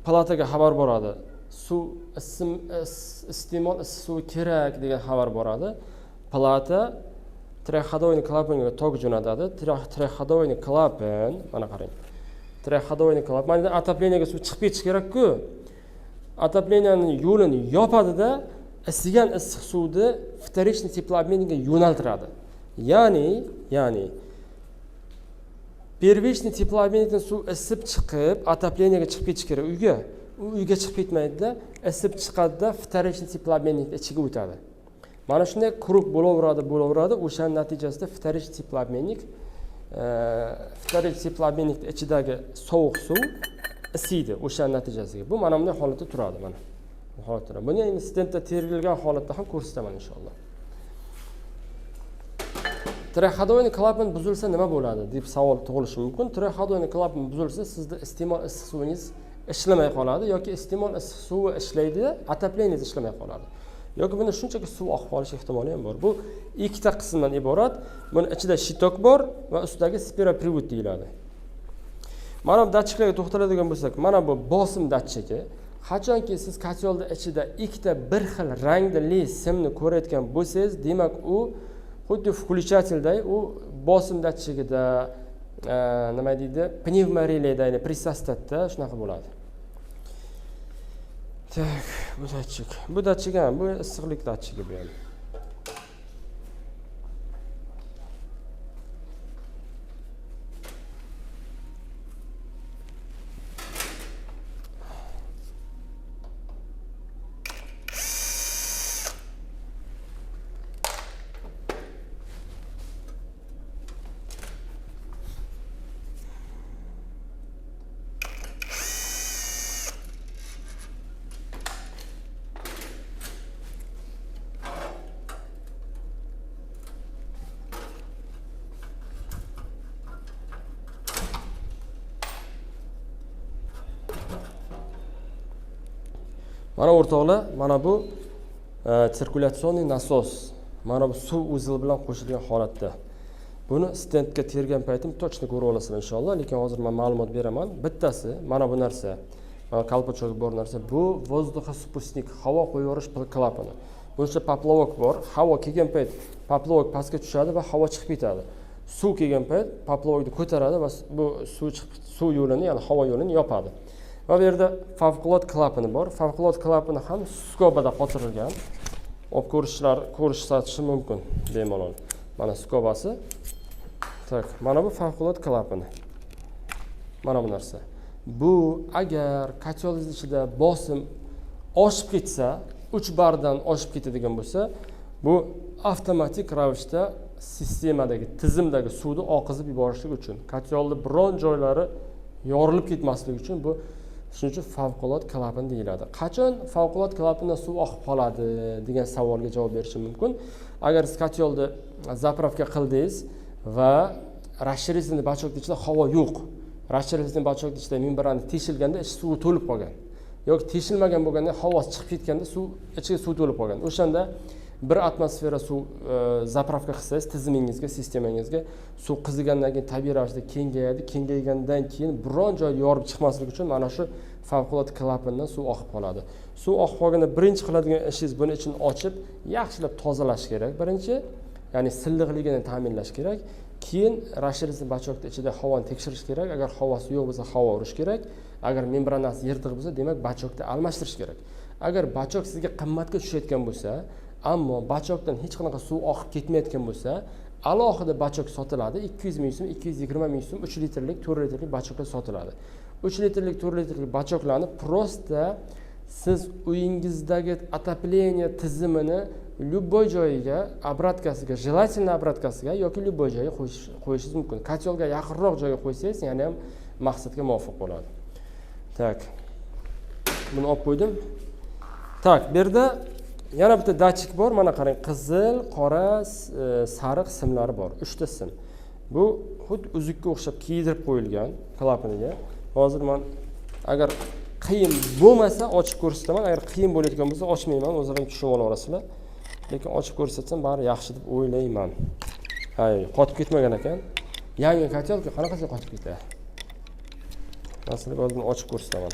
palataga xabar boradi. Suv iste'mol issiq suvi kerak degan xabar boradi. Palata трехходовойный klapanga tok jo'natadi. Трехходовойный klapan, mana qarang. Трехходовойный klapan, mana отоплениеga suv chiqib ketish kerak-ku. Отоплениyaning yo'lini yopadi-da, isigan issiq suvni вторичный теплообменниga yo'naltiradi. Ya'ni первичный теплообменникdan suv isib chiqib, отоплениyaga chiqib ketish kerak uyga. U uyga chiqib ketmaydi-da, isib chiqadi-da, вторичный теплообменник ichiga o'tadi. Mana shunday kruг bo'laveradi, o'shaning natijasida вторичный теплообменник ichidagi sovuq suv isiydi o'shaning natijasiga. Bu mana bunday holatda turadi, mana. Bu holatda. Buni endi stendda terilgan holatda ham ko'rsataman inshaalloh. Трехходовойный klapan buzilsa nima bo'ladi deb savol tug'ilishi mumkin. Трехходовойный klapan buzilsa, sizda iste'mol issiq suvingiz ishlamay qoladi yoki iste'mol issiq suvi ishlaydi, отоплениyangiz ishlamay qoladi. Yoki buni shunchaki suv oqib qolish ehtimoli ham bor. Bu ikkita qismdan iborat. Buni ichida shitok bor va ustidagi spiropривод deyiladi. Mana bu datchiklarga to'xtaladigan bo'lsak, mana bu bosim datchigi. Qachonki siz kotyolda ichida ikkita bir xil rangli simni ko'rayotgan bo'lsangiz, demak u xuddi включательday, u bosim datchigida nima deydi, pnevmoreleda, ya'ni prisostatda shunaqa bo'ladi. Tak, bu datchik ham, bu issiqlik datchigi bu ham. Mana o'rtoqlar, mana bu sirkulyatsioniy nasos. Mana bu suv uzili bilan qo'shilgan holatda. Buni stendga tergan paytim точно ko'rib olasizlar inshaalloh, lekin hozir men ma'lumot beraman. Bittasi mana bu narsa. Mana kalpochok bor narsa. Bu воздухоспускник, havo qo'yib klapani. Buncha poplovok bor. Havo kelgan payt poplovok pastga tushadi va havo chiqib ketadi. Suv kelgan payt poplovokni ko'taradi va bu suv yo'lini, ya'ni havo yo'lini yopadi. Va bu yerda favqulod klapani bor. Favqulod klapani ham skobada qotirilgan. Olib ko'rishsatishi mumkin bemalol. Mana skobasi. Tak, mana bu favqulod klapani. Mana bu narsa. Bu agar kotyolingiz ichida bosim oshib ketsa, 3 bardan oshib ketadigan bo'lsa, bu avtomatik ravishda sistemadagi, tizimdagi suvni oqizib yuborishlik uchun, kotyolni biron joylari yorilib ketmasligi uchun bu shuning uchun favqulod klapan deyiladi. Qachon favqulod klapandan suv oqib qoladi degan savolga javob berishim mumkin. Agar siz kotyolni zapravka qildingiz va расширительный bachokning ichida havo yo'q. Расширительный bachokning ichida membrana teshilganda ichi suv to'lib qolgan. Yoki teshilmagan bo'lganda havo chiqib ketganda ichiga suv to'lib qolgan. O'shanda 1 atmosfera suv zapravka qilsangiz tizimingizga, sistemangizga suv qizigandan keyin tabiiy ravishda kengayadi. Kengaygandan keyin biron joy yorib chiqmasligi uchun mana shu favqulod klapandan suv oqib qoladi. Suv oqib qolganda birinchi qiladigan ishingiz buni ichini ochib, yaxshilab tozalash kerak. Birinchi, ya'ni silliqligini ta'minlash kerak. Keyin расширительный bachokning ichida havoni tekshirish kerak. Agar havosi yo'q bo'lsa, havo urish kerak. Agar membranasi yirtiq bo'lsa, demak bachokni almashtirish kerak. Agar bachok sizga qimmatga tushayotgan bo'lsa, ammo bachokdan hech qanaqa suv oqib ketmayotgan bo'lsa, alohida bachok sotiladi. 200 ming so'm, 220 ming so'm, 3 litrlik, 4 litrlik bachoklar sotiladi. 3 litrlik, 4 litrlik bachoklarni prosta siz uyingizdagi отопление tizimini любой joyiga, обраткasiga, желательно обраткasiga yoki любой joyga qo'yishingiz mumkin. Kotyolga yaqinroq joyga qo'ysangiz, yana ham maqsadga muvofiq bo'ladi. Tak. Buni olib qo'ydim. Tak, bu yerda yana bitta datchik bor. Mana qarang, qizil, qora, sariq simlari bor. 3 ta sim. Bu xuddi uzukka o'xshab kiydirib qo'yilgan klapaniga. Hozir men agar qiyin bo'lmasa ochib ko'rsataman. Agar qiyin bo'layotgan bo'lsa ochmayman, o'zlaring tushunib olasizlar. Lekin ochib ko'rsatsam bari yaxshi deb o'ylayman. Hay, qotib ketmagan ekan. Yangi katyolka qanaqasiga qotib ketadi? Masalan, hozir ochib ko'rsataman.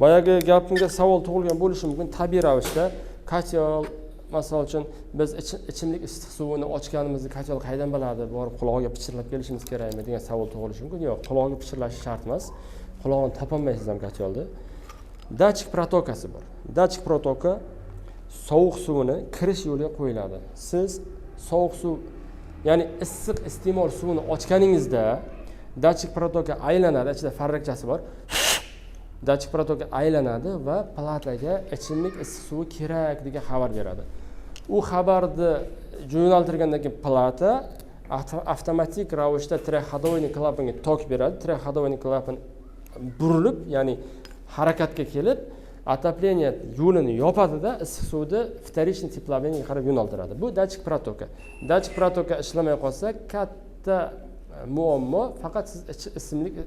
Boyagi gapimga savol tug'ilgan bo'lishi mumkin. Tabiiy ravishda katyol, masalan uchun biz ichimlik issiq suvini ochganimizni katyol qaydan biladi? Borib qulog'iga pichirlab kelishimiz kerakmi degan savol tug'ilishi mumkin. Yo'q, qulog'iga pichirlashi shart emas. Qulog'ini topolmaysiz ham katyolda. Datchik protokasi bor. Datchik protoka sovuq suvini kirish yo'liga qo'yiladi. Siz sovuq suv, ya'ni issiq iste'mol suvini ochganingizda datchik protoka aylanadi, ichida farrakchasi bor. Datchik protoka aylanadi va plataga ichimlik issiq suvi kerak degan xabar beradi. U xabarni jo'naltirgandan keyin plata avtomatik ravishda traxadovniy klapanga tok beradi. Traxadovniy klapan burilib, ya'ni harakatga kelib, отопление yo'lini yopadida issiq suvni вторичный тепловениyaga qarab yo'naltiradi. Bu datchik protoka. Datchik protoka ishlamay qolsa, katta muammo, faqat siz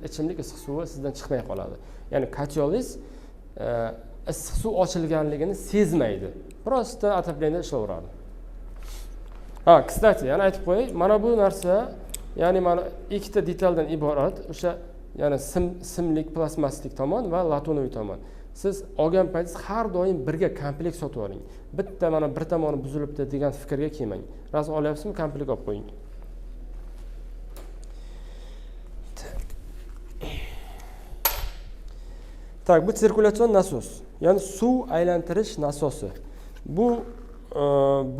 ichimlik issiq suvi sizdan chiqmay qoladi. Ya'ni katyolingiz issiq suv ochilganligini sezmaydi. Prosta отопление ishlayveradi. Ha, kstati, yana aytib qo'yay, mana bu narsa, ya'ni mana ikkita detaldan iborat, o'sha ya'ni simlik, plastmaslik tomon va latonoviy tomon. Siz olgan paytingiz har doim birga komplekt sotib oling. Bitta mana bir tomoni buzilibdi degan fikrga kelmang. Raz olyapsizmi, komplekt olib qo'ying. Tak, bu sirkulyatsion nasos, ya'ni suv aylantirish nasosi.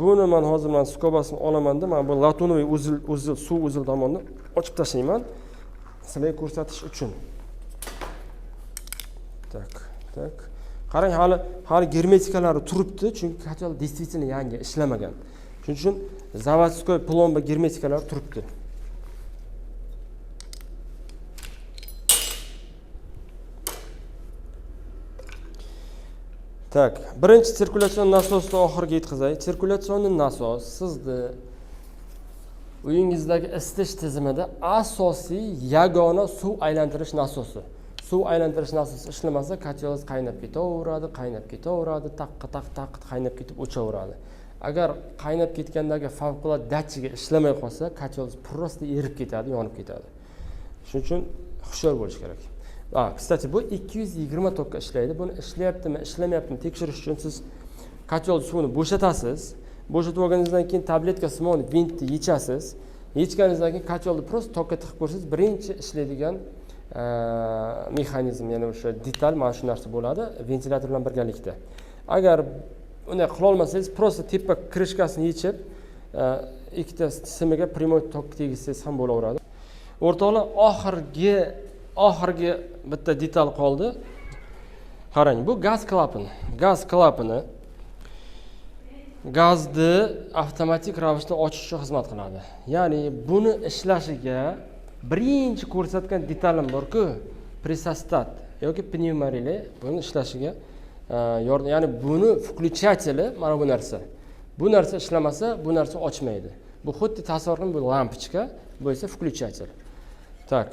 Buni men hozir skobasini olamanda, men bu latonoviy suv uzil tomonni ochib tashlayman sizlarga ko'rsatish uchun. Tak. Qarang, hali germetikalari turibdi, chunki katyol действительно yangi ishlamagan. Shuning uchun zavodskoy plomba germetikalari turibdi. Tak, birinchi sirkulyatsion nasosni oxiriga yetkazay. Sirkulyatsion nasos sizni uyingizdagi isitish tizimida asosiy yagona suv aylantirish nasosi. Suv aylantirish nasosi ishlamasa, katyolingiz qaynab ketaveradi, taq qaynab ketib o'chaveradi. Agar qaynab ketgandagi favqulodda datchiga ishlamay qolsa, katyolingiz prosta erib ketadi, yonib ketadi. Shuning uchun hushyor bo'lish kerak. Kstati, bu 220 tokka ishlaydi. Buni ishlayaptimi, ishlamayaptimi tekshirish uchun siz katyol suvini bo'shatasiz. Bo'shatib olganingizdan keyin tabletka simon vintni yechasiz. Yechganingizdan keyin katyolni prosta tokka tiqib ko'rsangiz, birinchi ishlaydigan mexanizm, ya'ni o'sha detal mana shu narsa bo'ladi, ventilyator bilan birgalikda. Agar unday qila olmasangiz, prosta tepa krishkasini yechib, ikkita simiga primoy tok tegizsangiz ham bo'laveradi. O'rtoqlar, oxirgi bitta detal qoldi. Qarang, bu gaz klapani. Gaz klapani gazni avtomatik ravishda ochish uchun xizmat qiladi. Ya'ni buni ishlashiga birinchi ko'rsatgan detalim bor-ku, presostat yoki pnevmarili, buni ishlashiga yordam, ya'ni buni включатели mana bu narsa. Bu narsa ishlamasa, bu narsa ochmaydi. Bu xuddi tasavvur qiling, bu lampochka, bu esa включатель. Tak.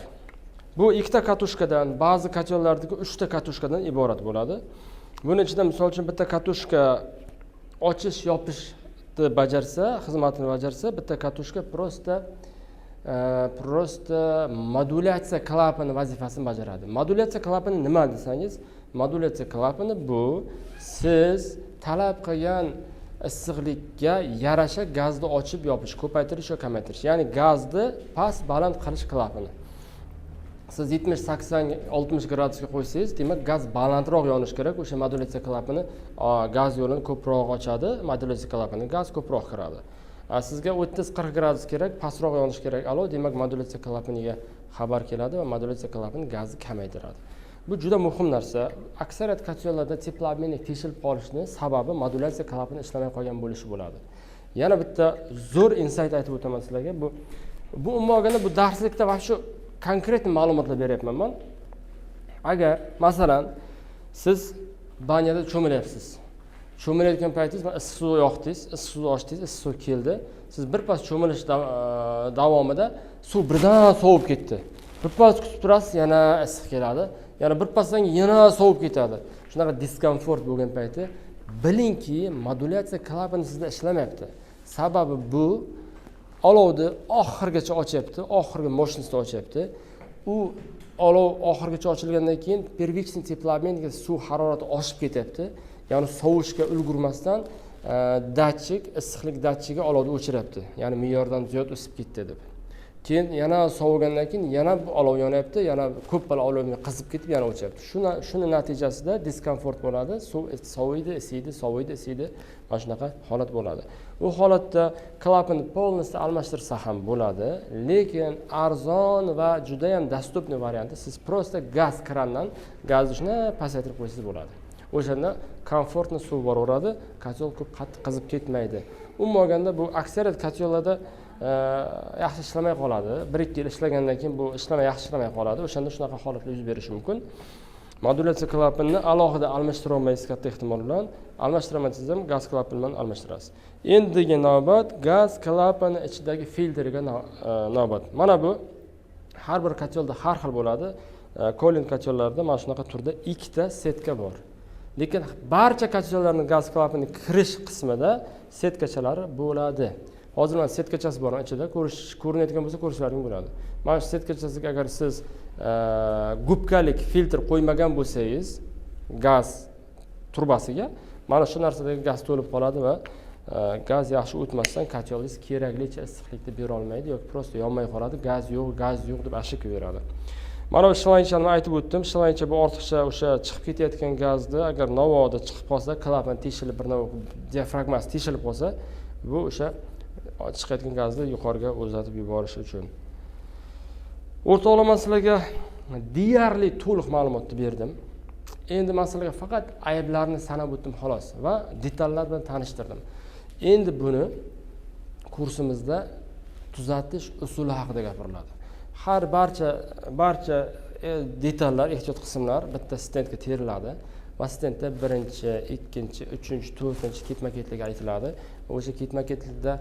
Bu ikkita katushkadan, ba'zi katyollardagi 3 ta katushkadan iborat bo'ladi. Buning ichida misol uchun bitta katushka ochish, yopishni bajarsa, xizmatini bajarsa, bitta katushka prosta modulyatsiya klapani vazifasini bajaradi. Modulyatsiya klapani nima desangiz, modulyatsiya klapani bu siz talab qilgan issiqlikka yarasha gazni ochib yopish, ko'paytirish yoki kamaytirish, ya'ni gazni past baland qilish klapani. Siz 70-80-60 gradusga qo'ysangiz, demak gaz balandroq yonish kerak. O'sha modulyatsiya klapani gaz yo'lini ko'proq ochadi, modulyatsiya klapani gaz ko'proq kiradi. Sizga 30-40 gradus kerak, pastroq yonish kerak. Demak modulyatsiya klapaniga xabar keladi va modulyatsiya klapani gazni kamaytiradi. Bu juda muhim narsa. Aksariyat katyollarda teplobmenik teshilib qolishining sababi modulyatsiya klapani ishlamay qolgan bo'lishi bo'ladi. Yana bitta zo'r insight aytib o'taman sizlarga. Bu umuman olganda bu darslikda va shu konkret ma'lumotlar beryapman man. Agar masalan siz banyada cho'milyapsiz. Cho'milayotgan paytingiz issiq suv yoqdingiz, issiq suv ochdingiz, issiq suv keldi. Siz birpas cho'milish davomida suv birdan sovib ketdi. Birpas kutib turasiz, yana issiq keladi. Yana birpasdan yana sovib ketadi. Shunaqa diskomfort bo'lgan payti bilingki, modulyatsiya klapani sizda ishlamayapti. Sababi bu olovni oxirigacha ochyapti, oxirgi mощностьni ochyapti. U olov oxirigacha ochilgandan keyin первичный теплообменga suv harorati oshib ketyapti. Ya'ni sovishga ulgurmasdan datchik, issiqlik datchigi olovni o'chiryapti. Ya'ni me'yordan ziyod o'sib ketdi deb. Keyin yana sovigandan keyin yana olov yonyapti, yana ko'p bala olovga qizib ketib yana o'chyapti. Shuni natijasida diskomfort bo'ladi. Suv soviydi, isiydi, soviydi, isiydi. Mana shunaqa holat bo'ladi. U holatda klapanni полностью almashtirsa ham bo'ladi, lekin arzon va juda ham dostupniy varianti siz просто gaz krandan gazni shuna pasaytirib qo'ysangiz bo'ladi. O'shanda komfortni suv boraveradi, kotel ko'p qattiq qizib ketmaydi. Umuman olganda bu aksariyat kotellarda yaxshi ishlamay qoladi. 1-2 yil ishlagandan keyin bu yaxshi ishlamay qoladi. O'shanda shunaqa holatlar yuz berishi mumkin. Modulyatsiya klapanini alohida almashtira olmaysiz katta ehtimol bilan. Almashtiraman desam ham gaz klapani bilan almashtirasiz. Endigi navbat gaz klapani ichidagi filtriga navbat. Mana bu har bir kotelda har xil bo'ladi. Kolin kotellarda mana shunaqa turda ikkita setka bor. Lekin barcha kotellarning gaz klapani kirish qismida setkachalari bo'ladi. Hozir mana setkachasi bor ichida, ko'rinayotgan bo'lsa ko'rishlaring bo'ladi. Mana shu setkachasiga agar siz gubkalik filtr qo'ymagan bo'lsangiz, gaz turbasiga mana shu narsadagi gaz to'lib qoladi va gaz yaxshi o'tmasdan kotelingiz keraklicha issiqlikni bera olmaydi yoki prosta yonmay qoladi, gaz yo'q deb ashika beradi. Mana bu shlanchani aytib o'tdim. Shlancha bu ortiqcha o'sha chiqib ketayotgan gazni agar navoda chiqib qolsa, klapan teshilib bir navo diafragmasi teshilib qolsa, bu o'sha chiqayotgan gazni yuqoriga uzatib yuborish uchun. O'rtoqlar, sizlarga deyarli to'liq ma'lumotni berdim. Endi masalaga faqat ayblarni sanab o'tdim xolos va detallar bilan tanishtirdim. Endi buni kursimizda tuzatish usuli haqida gapiriladi. Har barcha detallar, ehtiyot qismlar bitta stendga teriladi va stendda 1-chi, 2-chi, 3-chi, 4-chi ketma-ketligi aytiladi. O'sha ketma-ketlikda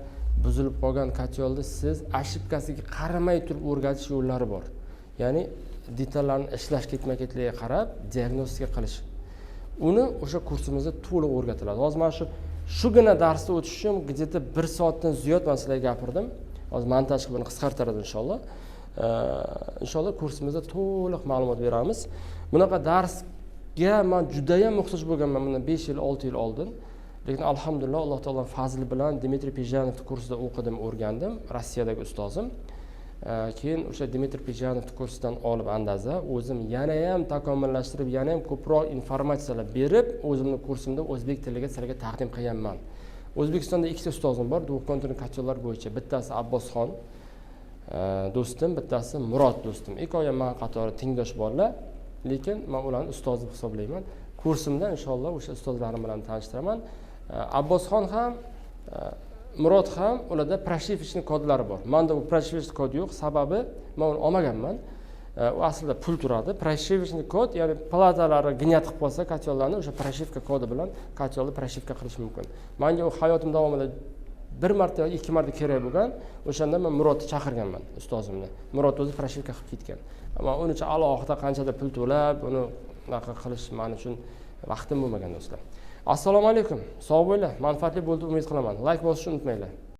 buzilib qolgan kotelni siz ошибкasiga qaramay turib o'rgatish yo'llari bor. Ya'ni detallarni ishlash ketma-ketligiga qarab diagnostika qilish. Uni o'sha kursimizda to'liq o'rgatiladi. Hozir mana shugina darsda o'tish uchun где-то 1 soatdan ziyod men sizlarga gapirdim. Hozir montaj qilib buni qisqartiradi inshaalloh. Inshaalloh kursimizda to'liq ma'lumot beramiz. Bunaqa darsga men juda ham muhtoj bo'lganman bundan 5 yil, 6 yil oldin. Lekin alhamdulillah Alloh taoloning fazli bilan Dmitriy Pejanovning kursida o'qidim, o'rgandim, Rossiyadagi ustozim. Keyin o'sha Dmitriy Pejanovning kursidan olib andaza o'zim yana ham takomillashtirib, yana ham ko'proq informatsiyalar berib, o'zimning kursimda o'zbek tiliga sizlarga taqdim qilganman. O'zbekistonda ikkita ustozim bor, duh-konturni kotellar bo'yicha. Bittasi Abbosxon do'stim, bittasi Murod do'stim. Ikkovi ham men qatori tengdosh bolalar, lekin men ularni ustoz deb hisoblayman. Kursimda inshaalloh o'sha ustozlarim bilan tanishtiraman. Abbosxon ham, Murod ham ularda proshifishni kodlari bor. Menda u proshifishni kod yo'q, sababi men uni olmaganman. U aslida pul turadi. Proshifishni kod, ya'ni platalari gnyat qilib qolsa kotellarni o'sha proshifka kodi bilan kotelni proshifka qilish mumkin. Menga u hayotim davomida 1 marta yoki 2 marta kerak bo'lgan. O'shanda men Murodni chaqirganman, ustozimni. Murod o'zi proshifka qilib ketgan. Ammo uning uchun alohida qanchadir pul to'lab, uni bunaqa qilish men uchun vaqtim bo'lmagan do'stlar. Assalomu alaykum. Sog' bo'linglar. Manfaatli bo'ldi umid qilaman. Like bosishni unutmanglar.